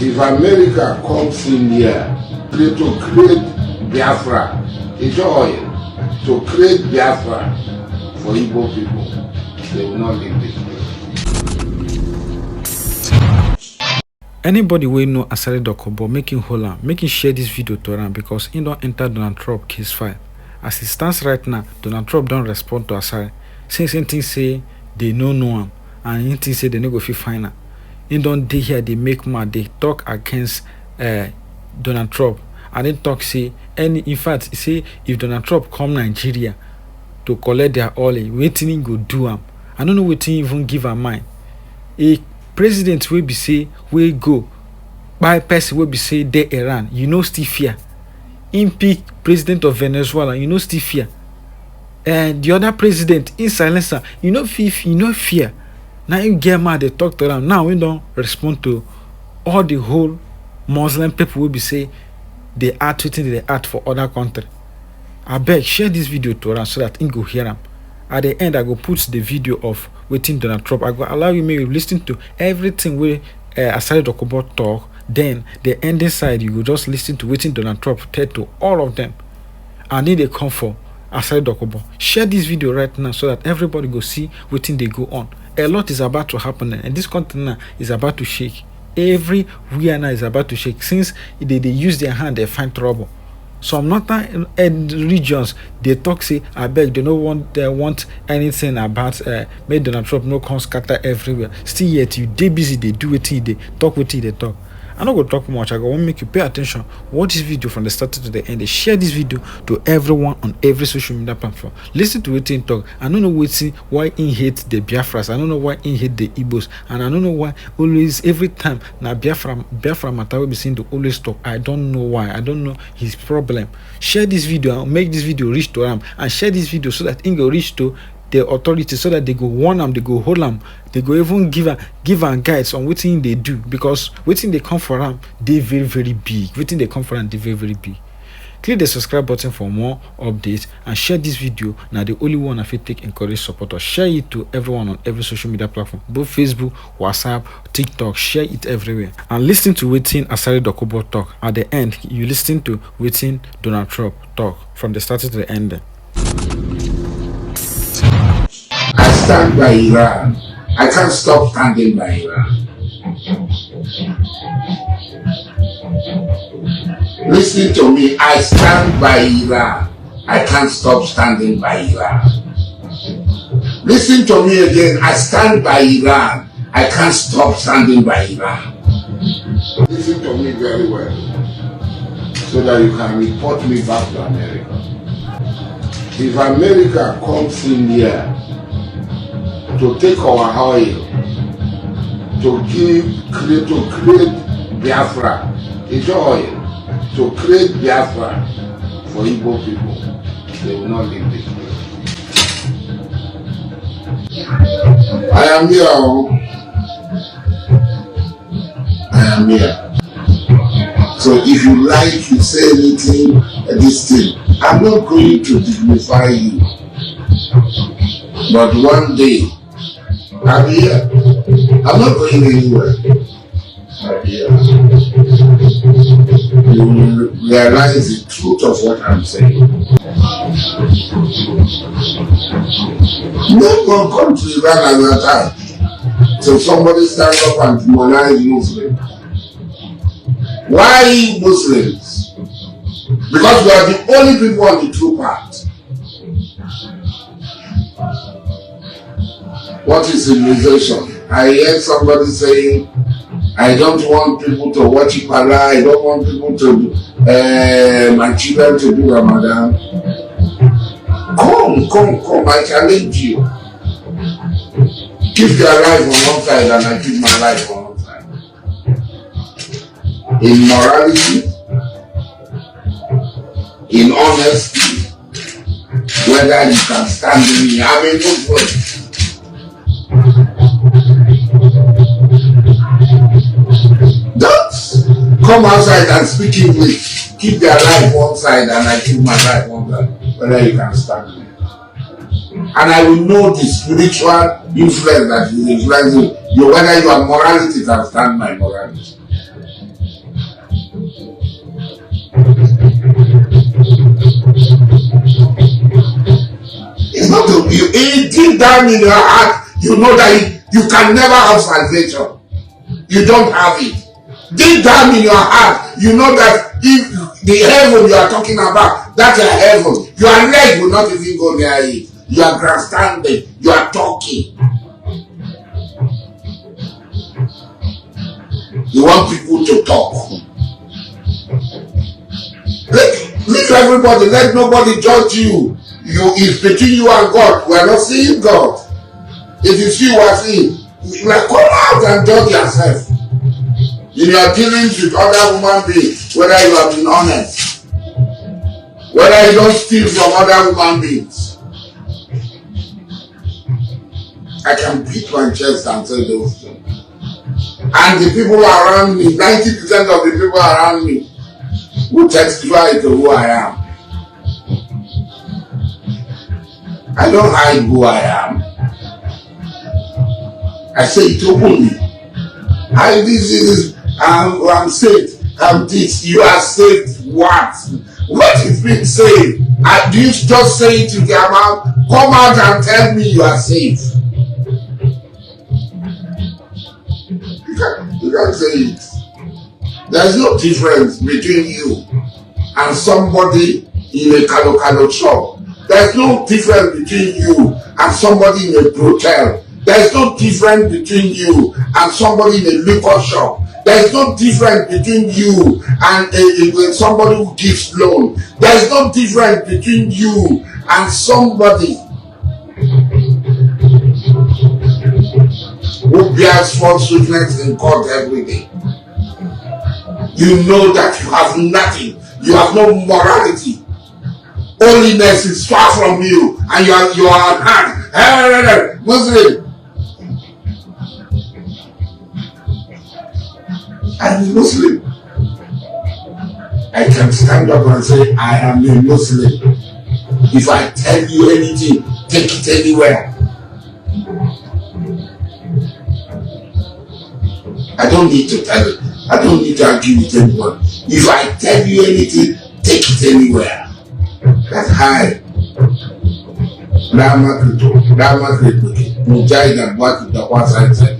If America comes in here to create Biafra, it's oil to create Biafra for Igbo people, they will not leave this place. Anybody will know Asari Dokubo, making hold making share this video to them because he don't enter Donald Trump case file. As it stands right now, Donald Trump don't respond to Asari. Since anything say they know him, and anything say they no go fit find am. He don't dey here, they make mad, they talk against Donald Trump. And they talk say in fact say if Donald Trump come Nigeria to collect their oil, wetin he go do am? I don't know wetin he even give am mind. A president will be say we go by person will be say they Iran, you know still fear. Impeach president of Venezuela, you know still fear. And the other president in silencer, you know fear. Now you get mad, they talk to them. Now we don't respond to all the whole Muslim people will be say they are tweeting they act for other country. I beg share this video to them so that you go hear them. At the end, I go put the video of waiting Donald Trump. I go allow you maybe listen to everything where Asari Dokubo talk. Then the ending side, you go just listen to waiting Donald Trump tell to all of them. And then they come for Asari Dokubo. Share this video right now so that everybody go see waiting they go on. A lot is about to happen and this country now is about to shake. Everywhere now is about to shake. Since they use their hand, they find trouble. Some northern regions they talk say I beg they don't want anything about make Donald Trump no come scatter everywhere. Still yet you they busy, they do it, they talk with it, they talk. I'm not gonna talk much. I want to make you pay attention. Watch this video from the start to the end. Share this video to everyone on every social media platform. Listen to it in talk. I don't know why he hate the Biafras. I don't know why he hate the Igbos. And I don't know why always every time now Biafra matter will be seen to always talk. I don't know why. I don't know his problem. Share this video and make this video reach to him. And share this video so that it will reach to the authorities so that they go warn them, they go hold them, they go even give them guides on what thing they do because what thing they come for them, they very big. What thing they come for them, they very big. Click the subscribe button for more updates and share this video. Now the only one if you take encourage support or share it to everyone on every social media platform, both Facebook, WhatsApp, TikTok. Share it everywhere and listen to waiting Asari Dokubo talk. At the end, you listen to waiting Donald Trump talk from the start to the end. I stand by Iran. I can't stop standing by Iran. Listen to me. I stand by Iran. I can't stop standing by Iran. Listen to me again. I stand by Iran. I can't stop standing by Iran. Listen to me very well so that you can report me back to America. If America comes in here to take our oil, to create Biafra, it's oil, to create Biafra for Igbo people, they will not leave this place. I am here. I am here. So if you like to say anything, this thing, I'm not going to dignify you. But one day, I'm here. I'm not going anywhere. I'm here. You will realize the truth of what I'm saying. No one come to Iran at that time. So somebody stand up and demonize Muslims. Why Muslims? Because we are the only people on the true path. What is civilization? I heard somebody saying, I don't want people to worship Allah, I don't want people to, my children to do Ramadan. Come, I challenge you. Keep your life on one side and I keep my life on one side. In morality, in honesty, whether you can stand in me, I'm a good voice. Don't come outside and speak English. Keep your life one side and I keep my life one side. Whether you can stand me. And I will know the spiritual influence that is influencing you. Whether your morality can stand my morality. deep down in your heart, you know that you can never have salvation. You don't have it. Deep down in your heart, you know that if the heaven you are talking about, that's a heaven. Your leg will not even go near it. You are grandstanding. You are talking. You want people to talk. Leave everybody. Let nobody judge you. It's between you and God. We are not seeing God. If you see what seeing, like, come out and judge yourself. In your dealings with other human beings, whether you have been honest, whether you don't steal from other human beings. I can beat my chest and say those things. And the people around me, 90% of the people around me, will testify to who I am. I don't hide who I am. I say it openly. I'm saved. I'm this. You are saved. What? What is being saved? Do you just say it to your mouth? Come out and tell me you are saved. You can't say it. There is no difference between you and somebody in a Kalo shop. There is no difference between you and somebody in a brothel. There is no difference between you and somebody in a liquor shop. There is no difference between you and somebody who gives loan. There is no difference between you and somebody who bears false witness in court every day. You know that you have nothing. You have no morality. Holiness is far from you, and you are unhand. Muslim. I'm a Muslim. I can stand up and say I am a Muslim. If I tell you anything, take it anywhere. I don't need to tell it. I don't need to argue with anyone. If I tell you anything, take it anywhere. That's high. Mujahid and what the one side said.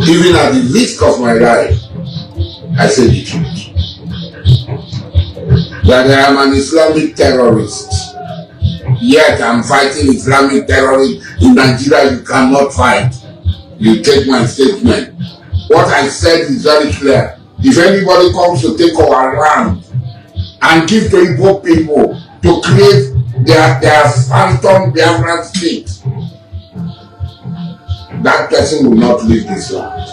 Even at the risk of my life, I say the truth. That I am an Islamic terrorist. Yet I'm fighting Islamic terrorism. In Nigeria, you cannot fight. You take my statement. What I said is very clear. If anybody comes to take our land and give to Igbo people to create their phantom Biafra state, that person will not leave this land.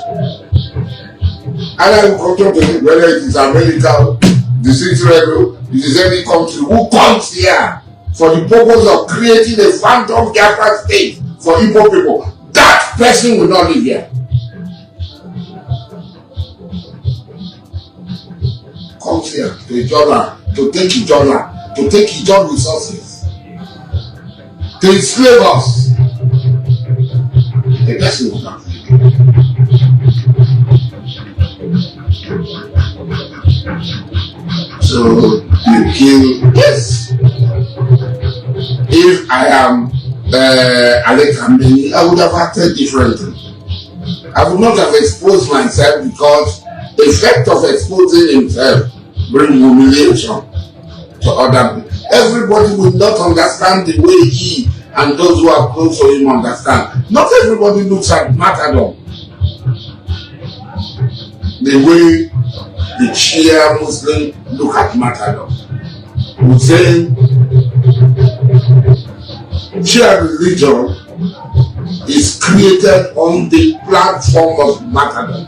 And I will control to whether it is America, the Israel, it is any country who comes here for the purpose of creating a phantom Biafra state for Igbo people. That person will not live here. Comes here to Ijola, to take Ijola, to take Ijola resources, to enslave us. The person will not live here. So you kill this. If I am Alec Kameni, I would have acted differently. I would not have exposed myself because the effect of exposing himself brings humiliation to other people. Everybody will not understand the way he and those who are close to him understand. Not everybody looks at martyrdom the way the Shia Muslim look at martyrdom. Hussein, Shia religion is created on the platform of martyrdom.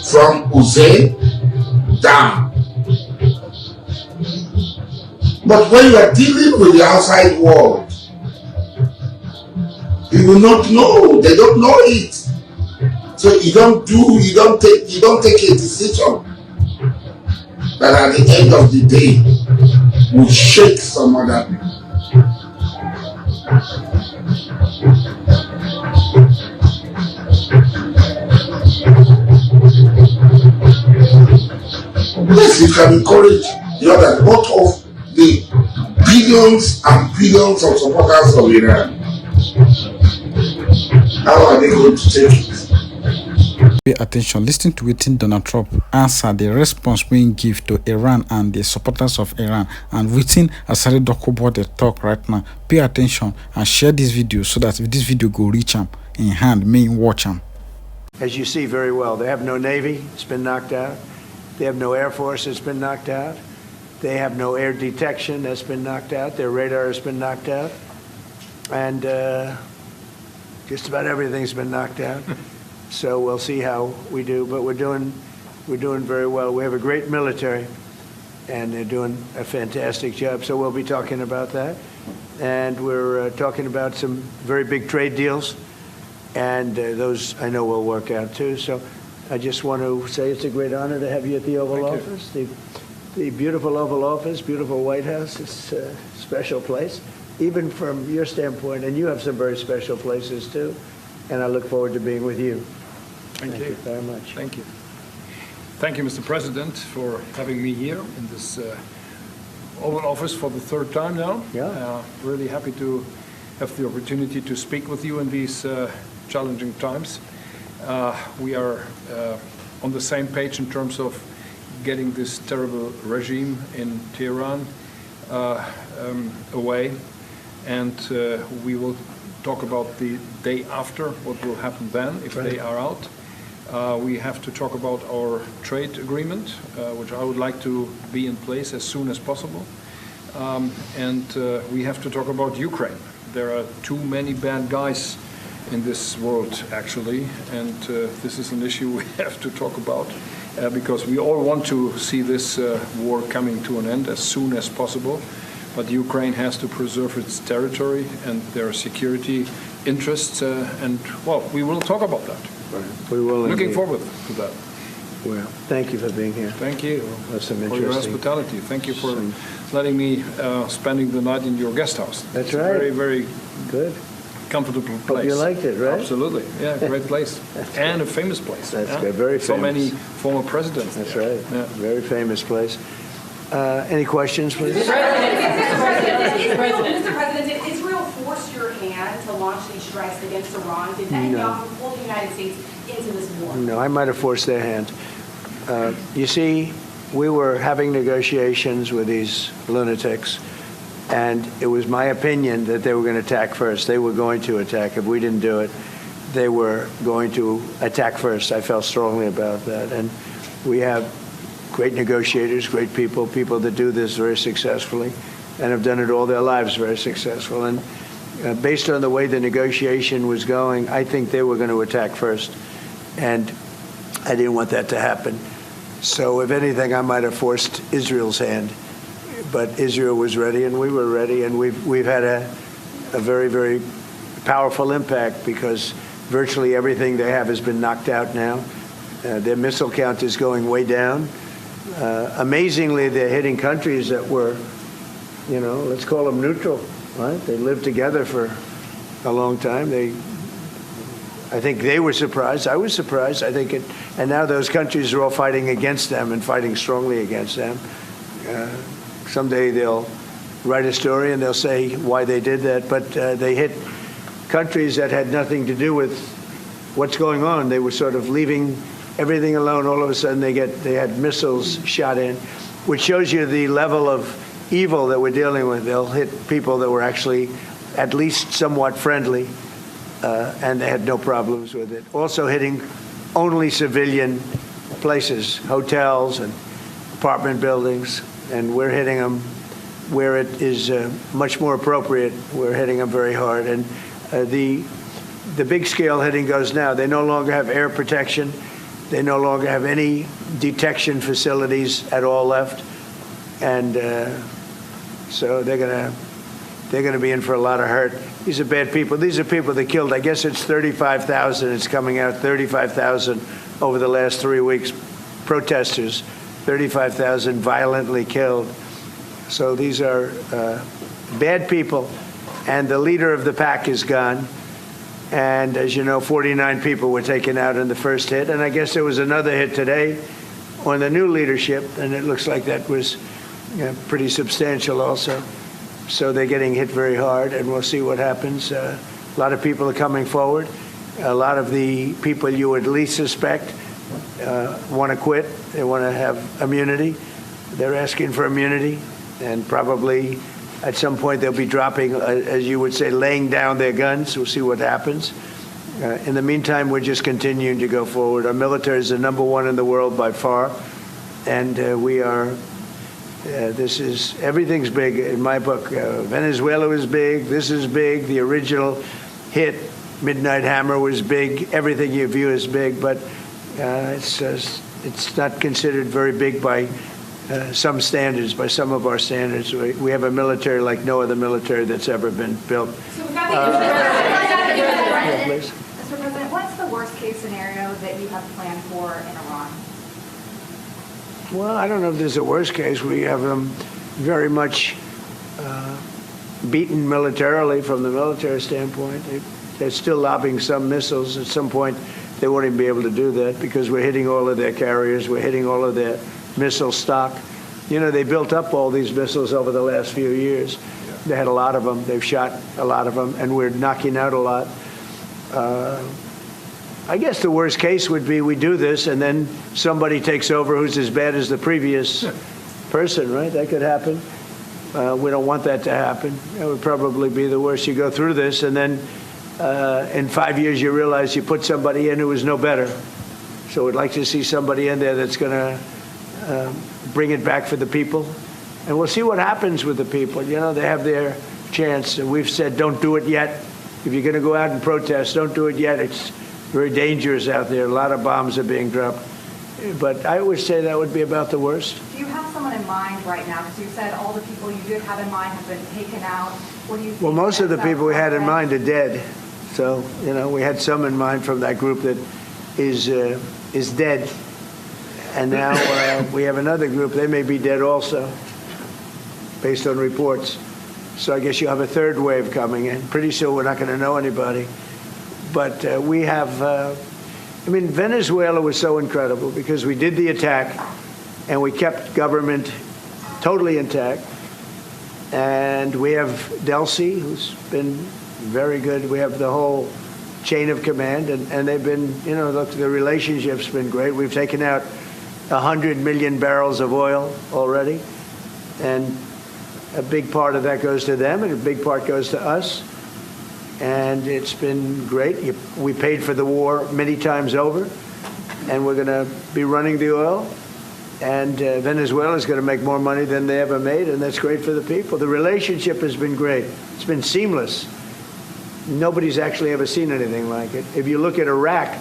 From Hussein down. But when you are dealing with the outside world, you will not know. They don't know it. So you don't take a decision that at the end of the day will shake some other people. least it can encourage the other. What of the billions and billions of supporters of Iran? How are they going to take it? Pay attention, listen to wetin Donald Trump answer the response wey give to Iran and the supporters of Iran, and wetin Asari Dokubo dey talk right now. Pay attention and share this video so that if this video go reach am in hand, may him watch am. As you see very well, they have no Navy, it's been knocked out. They have no Air Force, it's been knocked out. They have no air detection, that's been knocked out. Their radar has been knocked out. And just about everything's been knocked out. So we'll see how we do, but we're doing very well. We have a great military, and they're doing a fantastic job. So we'll be talking about that. And we're talking about some very big trade deals. And those I know will work out too. So I just want to say it's a great honor to have you at the Oval Office, the beautiful Oval Office, beautiful White House. It's a special place, even from your standpoint. And you have some very special places too. And I look forward to being with you. Thank you very much. Thank you. Thank you, Mr. President, for having me here in this Oval Office for the third time now. Yeah. Really happy to have the opportunity to speak with you in these challenging times. We are on the same page in terms of getting this terrible regime in Tehran away, and we will talk about the day after, what will happen then if they are out. We have to talk about our trade agreement, which I would like to be in place as soon as possible. And we have to talk about Ukraine. There are too many bad guys in this world, actually, and this is an issue we have to talk about because we all want to see this war coming to an end as soon as possible. But Ukraine has to preserve its territory and their security interests, and, well, we will talk about that. We will. Looking forward to that. Well, thank you for being here. Thank you That's some for your interesting. hospitality. Thank you for letting me spending the night in your guest house. That's it's right. A very, very Good. comfortable place. Hope you liked it, right? Absolutely. Yeah, great place. And a famous place. That's yeah? good. Very So famous. many former presidents. That's there. right. Yeah. Very famous place. Any questions, please? Mr. President, did Israel force your hand to launch these strikes against Iran? Did Netanyahu pull the United States into this war? No, I might have forced their hand. You see, we were having negotiations with these lunatics, and it was my opinion that they were going to attack first. They were going to attack. If we didn't do it, they were going to attack first. I felt strongly about that. And we have great negotiators, great people, people that do this very successfully and have done it all their lives very successful. And based on the way the negotiation was going, I think they were going to attack first. And I didn't want that to happen. So if anything, I might have forced Israel's hand. But Israel was ready and we were ready. And we've had a very, very powerful impact because virtually everything they have has been knocked out now. Their missile count is going way down. Amazingly, they're hitting countries that were, you know, let's call them neutral, right? They lived together for a long time. I think they were surprised. I was surprised. I think and now those countries are all fighting against them and fighting strongly against them. Someday they'll write a story and they'll say why they did that. But they hit countries that had nothing to do with what's going on. They were sort of leaving everything alone. All of a sudden they had missiles shot in, which shows you the level of evil that we're dealing with. They'll hit people that were actually at least somewhat friendly, and they had no problems with it. Also hitting only civilian places, hotels and apartment buildings, and we're hitting them where it is much more appropriate. We're hitting them very hard. And the big scale hitting goes now. They no longer have air protection. They no longer have any detection facilities at all left. And so they're going to be in for a lot of hurt. These are bad people. These are people that killed. I guess it's 35,000. It's coming out 35,000 over the last 3 weeks. Protesters, 35,000 violently killed. So these are bad people. And the leader of the pack is gone. And as you know, 49 people were taken out in the first hit. And I guess there was another hit today on the new leadership, and it looks like that was pretty substantial also. So they're getting hit very hard, and we'll see what happens. A lot of people are coming forward. A lot of the people you would least suspect want to quit. They want to have immunity. They're asking for immunity, and probably at some point they'll be dropping, as you would say, laying down their guns. We'll see what happens. In the meantime, we're just continuing to go forward. Our military is the #1 in the world by far, and we are. Everything's big in my book. Venezuela was big. This is big. The original hit, Midnight Hammer, was big. Everything you view is big, but it's not considered very big by some standards, by some of our standards. We have a military like no other military that's ever been built. Mr. President, what's the worst-case scenario that you have planned for in Iran? Well, I don't know if there's a worst case. We have them very much beaten militarily from the military standpoint. They're still lobbing some missiles. At some point, they won't even be able to do that because we're hitting all of their carriers. We're hitting all of their missile stock. You know, they built up all these missiles over the last few years. They had a lot of them. They've shot a lot of them, and we're knocking out a lot. I guess the worst case would be we do this and then somebody takes over who's as bad as the previous person, right? That could happen. We don't want that to happen. That would probably be the worst. You go through this and then in 5 years you realize you put somebody in who was no better. So we'd like to see somebody in there that's going to bring it back for the people. And we'll see what happens with the people. You know, they have their chance. And we've said don't do it yet. If you're going to go out and protest, don't do it yet. It's very dangerous out there. A lot of bombs are being dropped. But I would say that would be about the worst. Do you have someone in mind right now? Because you said all the people you did have in mind have been taken out. What do you think? Well, most of the people we had in mind are dead. So, you know, we had some in mind from that group that is dead. And now we have another group. They may be dead also, based on reports. So I guess you have a third wave coming in. Pretty soon we're not going to know anybody. But we have, I mean, Venezuela was so incredible because we did the attack and we kept government totally intact. And we have Delcy, who's been very good. We have the whole chain of command, and they've been, you know, look, the relationship's been great. We've taken out 100 million barrels of oil already. And a big part of that goes to them, and a big part goes to us. And it's been great. We paid for the war many times over, and we're going to be running the oil. And Venezuela is going to make more money than they ever made, and that's great for the people. The relationship has been great. It's been seamless. Nobody's actually ever seen anything like it. If you look at Iraq,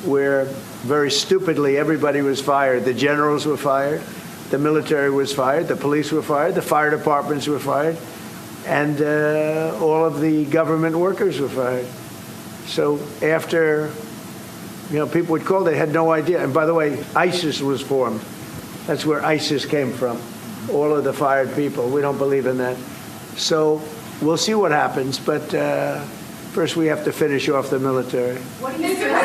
where very stupidly everybody was fired, the generals were fired, the military was fired, the police were fired, the fire departments were fired, and all of the government workers were fired. So after, you know, people would call, they had no idea. And by the way, ISIS was formed. That's where ISIS came from, all of the fired people. We don't believe in that. So we'll see what happens, but first we have to finish off the military. What do you think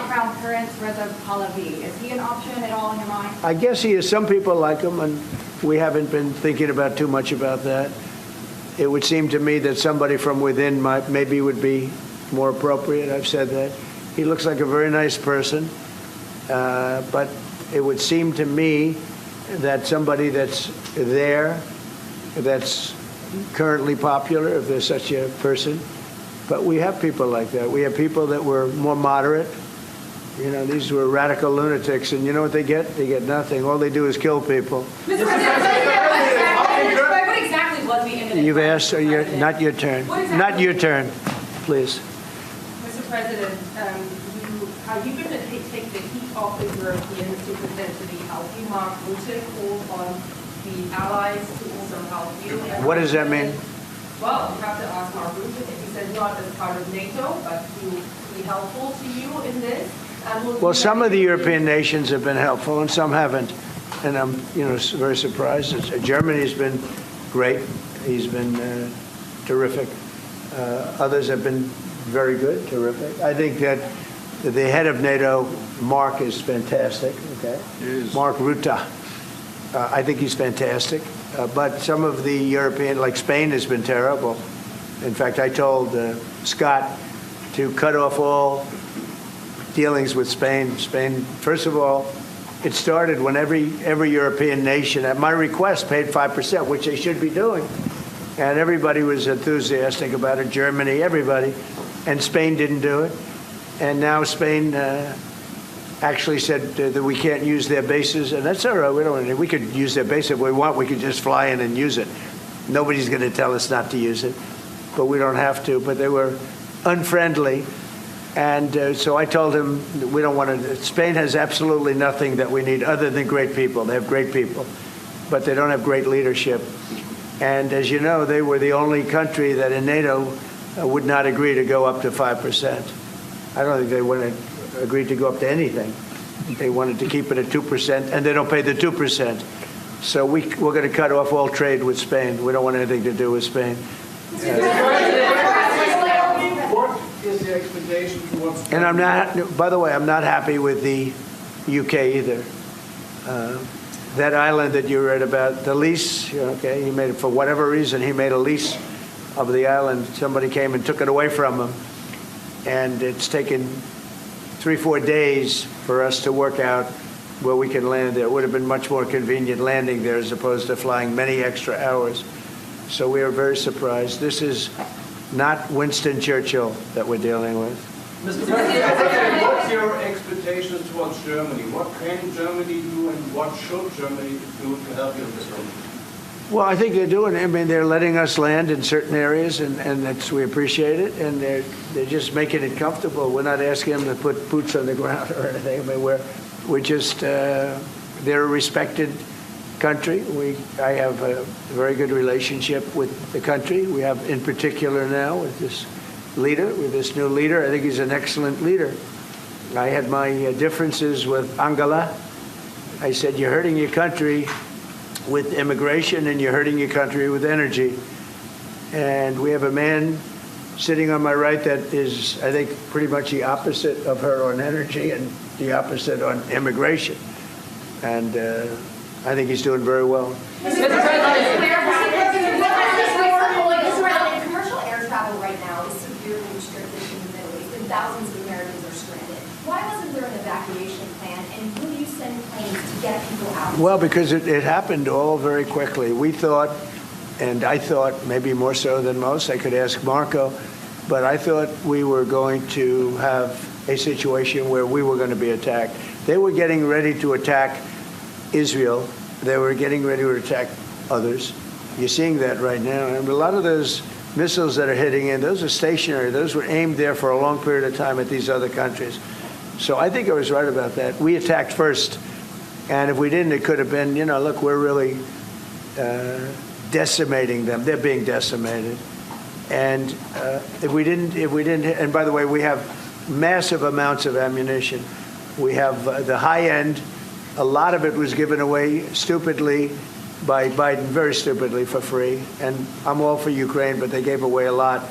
Crown Prince Reza Pahlavi? Is he an option at all in your mind? I guess he is. Some people like him, and we haven't been thinking about too much about that. It would seem to me that somebody from within maybe would be more appropriate. I've said that. He looks like a very nice person, but it would seem to me that somebody that's there, that's currently popular, if there's such a person. But we have people like that. We have people that were more moderate. You know, these were radical lunatics, and you know what they get? They get nothing. All they do is kill people. Mr. President, what exactly was the imminent? You've asked, not your turn. Exactly? Not your turn, please. Mr. President, you've been to take the heat off the Europeans to present to the healthy Mark Rutte called on the allies to also help you. What does that mean? Well, you have to ask Mark Rutte if he says not as part of NATO, but to be helpful to you in this. Well, some of the European nations have been helpful and some haven't. And I'm, you know, very surprised. Germany's been great. He's been terrific. Others have been very good, terrific. I think that The head of NATO, Mark, is fantastic. Okay, Mark Rutte. I think he's fantastic. But some of the European, like Spain, has been terrible. In fact, I told Scott to cut off all dealings with Spain. Spain, first of all, it started when every European nation, at my request, paid 5%, which they should be doing. And everybody was enthusiastic about it, Germany, everybody. And Spain didn't do it. And now Spain actually said that we can't use their bases, and that's all right. We could use their base if we want. We could just fly in and use it. Nobody's going to tell us not to use it, but we don't have to. But they were unfriendly, and so I told him that we don't want to. Spain has absolutely nothing that we need other than great people. They have great people, but they don't have great leadership. And as you know, they were the only country that in NATO would not agree to go up to 5%. I don't think they would have agreed to go up to anything. They wanted to keep it at 2%, and they don't pay the 2%. So we're going to cut off all trade with Spain. We don't want anything to do with Spain. What is the expectation towards? And I'm not, by the way, I'm not happy with the UK either. That island that you read about, the lease, okay, he made it for whatever reason, he made a lease of the island. Somebody came and took it away from him. And it's taken 3-4 days for us to work out where we can land there. It would have been much more convenient landing there as opposed to flying many extra hours. So we are very surprised. This is not Winston Churchill that we're dealing with. Mr. President, what's your expectations towards Germany? What can Germany do and what should Germany do to help you in this role? Well, I think they're doing it. I mean, they're letting us land in certain areas, and that's, we appreciate it. And they're just making it comfortable. We're not asking them to put boots on the ground or anything. I mean, we're just they're a respected country. I have a very good relationship with the country. We have, in particular, now with this leader, with this new leader. I think he's an excellent leader. I had my differences with Angela. I said, "You're hurting your country with immigration, and you're hurting your country with energy." And we have a man sitting on my right that is, I think, pretty much the opposite of her on energy and the opposite on immigration. And I think he's doing very well. Mr. President, commercial air travel right now is severely restricted in the Middle East, and thousands of Americans are stranded. Why wasn't there an evacuation plan, and will you send planes to get people out? Well, because it happened all very quickly. We thought, and I thought maybe more so than most, I could ask Marco, but I thought we were going to have a situation where we were going to be attacked. They were getting ready to attack Israel. They were getting ready to attack others. You're seeing that right now. And a lot of those missiles that are hitting in, those are stationary. Those were aimed there for a long period of time at these other countries. So I think I was right about that. We attacked first. And if we didn't, it could have been, look, we're really decimating them. They're being decimated. And if we didn't, and by the way, we have massive amounts of ammunition. We have the high end. A lot of it was given away stupidly by Biden, very stupidly, for free. And I'm all for Ukraine, but they gave away a lot.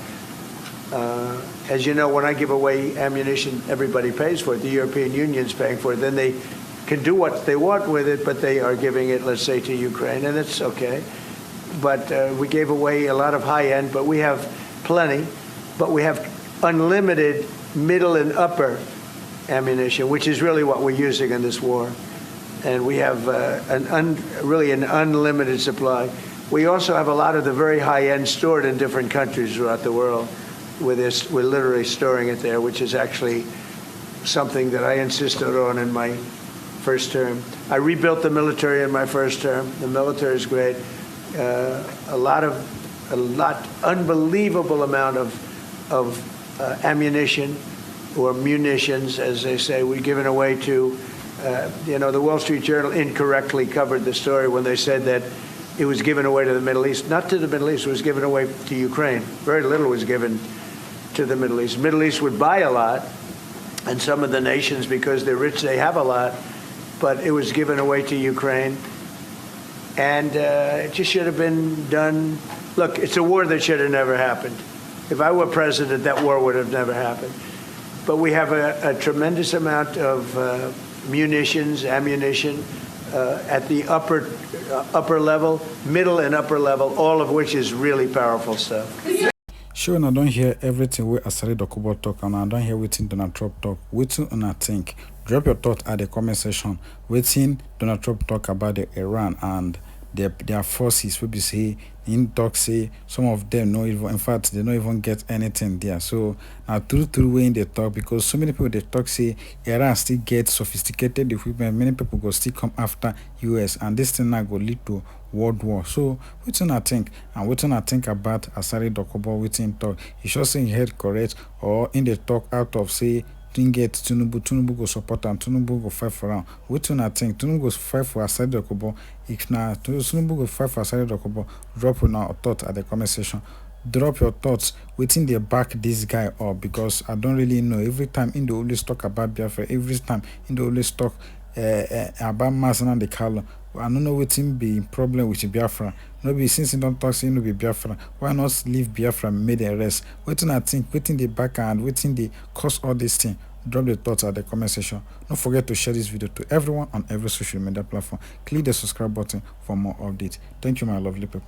As you know, when I give away ammunition, everybody pays for it. The European Union's paying for it. Then they can do what they want with it, but they are giving it, let's say, to Ukraine, and it's okay. But we gave away a lot of high end, but we have plenty. But we have unlimited middle and upper ammunition, which is really what we're using in this war. And we have really an unlimited supply. We also have a lot of the very high end stored in different countries throughout the world. We're literally storing it there, which is actually something that I insisted on in my first term. I rebuilt the military in my first term. The military is great. Unbelievable amount of ammunition, or munitions, as they say, we've given away to, the Wall Street Journal incorrectly covered the story when they said that it was given away to the Middle East. Not to the Middle East, it was given away to Ukraine. Very little was given to the Middle East. The Middle East would buy a lot, and some of the nations, because they're rich, they have a lot, but it was given away to Ukraine. And it just should have been done. Look, it's a war that should have never happened. If I were president, that war would have never happened. But we have a tremendous amount of ammunition at the upper level, middle and upper level, all of which is really powerful stuff. Sure, and I don't hear everything where Asari Dokubo talk, and I don't hear waiting Donald Trump talk. Waiting on I think. Drop your thought at the comment section. Waiting Donald Trump talk about the Iran and their forces. We be say in talk say some of them no even, in fact they don't even get anything there. So now through way in the talk, because so many people they talk say Iran still get sophisticated equipment. Many people go still come after US, and this thing now go lead to world war. So waiting I think, and waiting I think about Asari Dokubo waiting talk. He sure saying head correct, or in the talk out of say get Tinubu go support and Tinubu go fight for am. Wetin I think Tinubu go fight for Asari Dokubo. If na Tinubu go fight for Asari Dokubo, drop your thought at the comment section. Drop your thoughts waiting they back this guy up, because I don't really know. Every time in the always talk about Biafra, every time in the always talk about Masan and the Carlo. I don't know what be problem with Biafra. No be since you don't talk, say no be Biafra. Why not leave Biafra made a rest? Waiting I think, waiting the back and waiting the cause all this thing. Drop the thoughts at the comment section. Don't forget to share this video to everyone on every social media platform. Click the subscribe button for more updates. Thank you, my lovely people.